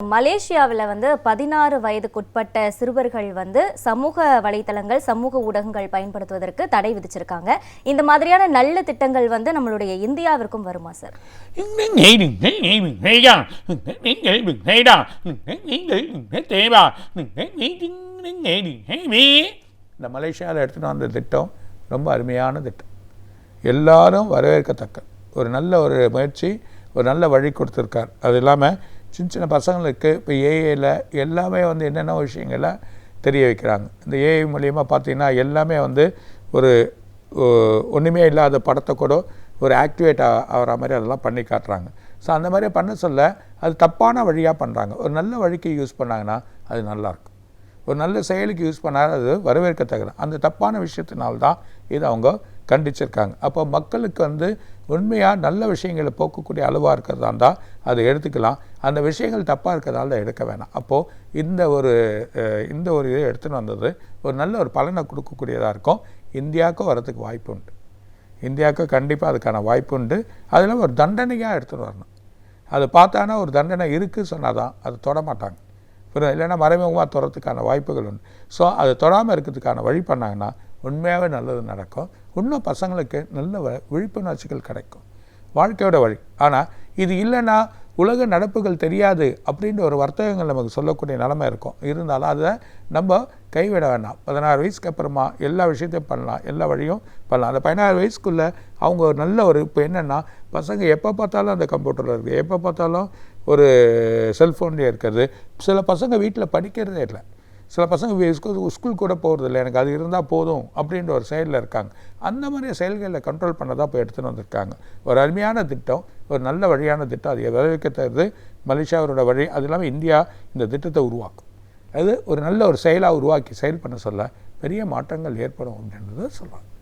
மலேசியாவில் 16 வயதுக்குட்பட்ட சிறுவர்கள் சமூக வலைத்தளங்கள், சமூக ஊடகங்கள் பயன்படுத்துவதற்கு தடை விதிச்சிருக்காங்க. இந்த மாதிரியான நல்ல திட்டங்கள் நம்மளுடைய இந்தியாவிற்கும் வருமா சார்? இந்த மலேசியாவில் எடுத்துகிட்டு வந்த திட்டம் ரொம்ப அருமையான திட்டம். எல்லாரும் வரவேற்கத்தக்க ஒரு நல்ல முயற்சி, ஒரு நல்ல வழி கொடுத்துருக்கார். அது இல்லாமல் சின்ன சின்ன பசங்களுக்கு இப்போ ஏஐயில் எல்லாமே என்னென்ன விஷயங்களை தெரிய வைக்கிறாங்க. இந்த ஏஐ மூலிமா பார்த்திங்கன்னா எல்லாமே ஒரு ஒன்றுமே இல்லாத படத்தை கூட ஒரு ஆக்டிவேட் ஆகிற மாதிரி அதெல்லாம் பண்ணி காட்டுறாங்க. ஸோ அந்த மாதிரி பண்ண சொல்ல அது தப்பான வழியாக பண்ணுறாங்க. ஒரு நல்ல வழிக்கு யூஸ் பண்ணாங்கன்னா அது நல்லாயிருக்கும். ஒரு நல்ல செயலுக்கு யூஸ் பண்ணால் அது வரவேற்கத்தக்கது. அந்த தப்பான விஷயத்தினால்தான் இதை அவங்க கண்டிச்சிருக்காங்க. அப்போ மக்களுக்கு உண்மையாக நல்ல விஷயங்களை போக்கக்கூடிய அளவாக இருக்கிறதா இருந்தால் அதை எடுத்துக்கலாம். அந்த விஷயங்கள் தப்பாக இருக்கிறதால தான் எடுக்க வேணாம். அப்போது இந்த ஒரு இதை எடுத்துன்னு வந்தது ஒரு நல்ல ஒரு பலனை கொடுக்கக்கூடியதாக இருக்கும். இந்தியாவுக்கும் வரதுக்கு வாய்ப்பு உண்டு. இந்தியாவுக்கு கண்டிப்பாக அதுக்கான வாய்ப்பு உண்டு. அதில் ஒரு தண்டனையாக எடுத்துகிட்டு வரணும். அதை பார்த்தானா ஒரு தண்டனை இருக்குது சொன்னால் தான் அதை தொட மாட்டாங்க. இல்லைன்னா மறைமுகமாக தொடறதுக்கான வாய்ப்புகள் உண்டு. ஸோ அதை தொடாமல் இருக்கிறதுக்கான வழி பண்ணாங்கன்னா உண்மையாகவே நல்லது நடக்கும். இன்னும் பசங்களுக்கு நல்ல விழிப்புணர்ச்சிகள் கிடைக்கும், வாழ்க்கையோட வழி. ஆனால் இது இல்லைன்னா உலக நடப்புகள் தெரியாது அப்படின்ற ஒரு வர்த்தகங்கள் நமக்கு சொல்லக்கூடிய நிலைமை இருக்கும். இருந்தாலும் அதை நம்ம கைவிட வேண்டாம். 16 வயசுக்கு அப்புறமா எல்லா விஷயத்தையும் பண்ணலாம், எல்லா வழியும் பண்ணலாம். அந்த 16 வயசுக்குள்ளே அவங்க நல்ல இப்போ என்னென்னா பசங்க எப்போ பார்த்தாலும் அந்த கம்ப்யூட்டரில் இருக்குது, எப்போ பார்த்தாலும் ஒரு செல்ஃபோன்லேயே இருக்கிறது. சில பசங்க வீட்டில் படிக்கிறதே இல்லை, சில பசங்க ஸ்கூல் கூட போகிறதில்ல, எனக்கு அது இருந்தால் போதும் அப்படின்ற ஒரு செயலில் இருக்காங்க. அந்த மாதிரி செயல்களில் கண்ட்ரோல் பண்ண தான் இப்போ எடுத்துகிட்டு வந்திருக்காங்க. ஒரு அருமையான திட்டம், ஒரு நல்ல வழியான திட்டம். அதை வரவேற்க தருது மலேசியாவோட வழி. அது இல்லாமல் இந்தியா இந்த திட்டத்தை உருவாக்கும். அது ஒரு நல்ல செயலாக உருவாக்கி செயல் பண்ண சொல்ல பெரிய மாற்றங்கள் ஏற்படும் அப்படின்றத சொல்லலாம்.